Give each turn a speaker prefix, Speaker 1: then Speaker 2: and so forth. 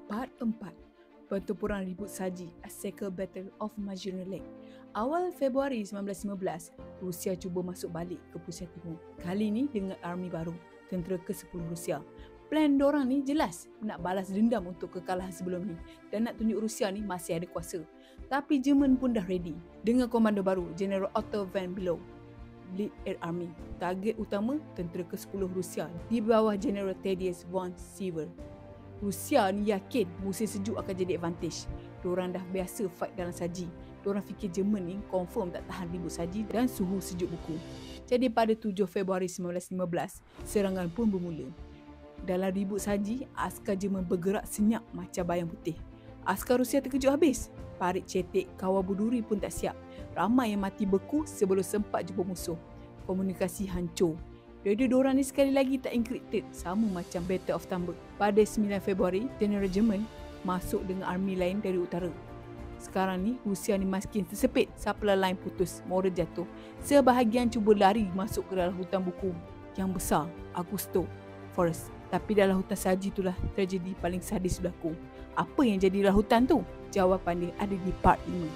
Speaker 1: Part 4. Pertempuran Ribut Saji, A Second Battle of Majorna Lake. Awal Februari 1915, Rusia cuba masuk balik ke Prussia Timur. Kali ni dengan army baru, tentera ke-10 Rusia. Plan dorang ni jelas, nak balas dendam untuk kekalahan sebelum ni dan nak tunjuk Rusia ni masih ada kuasa. Tapi Jerman pun dah ready. Dengan komando baru, General Otto von Below, Lead Air Army. Target utama, tentera ke-10 Rusia di bawah General Thaddeus von Siever. Rusia ni yakin musim sejuk akan jadi advantage. Diorang dah biasa fight dalam saji. Diorang fikir Jerman ni confirm tak tahan ribut saji dan suhu sejuk buku. Jadi pada 7 Februari 1915, serangan pun bermula. Dalam ribut saji, askar Jerman bergerak senyap macam bayang putih. Askar Rusia terkejut habis. Parit cetek, kawal berduri pun tak siap. Ramai yang mati beku sebelum sempat jumpa musuh. Komunikasi hancur. Radio diorang ni sekali lagi tak encrypted, sama macam Battle of Tamburg. Pada 9 Februari, General Jerman masuk dengan army lain dari utara. Sekarang ni, Rusia ni makin tersepit, supply line putus, moral jatuh. Sebahagian cuba lari masuk ke dalam hutan buku yang besar, Augusto Forest. Tapi dalam hutan saji itulah tragedi paling sadis berlaku. Apa yang jadi dalam hutan tu? Jawapan dia ada di part 5.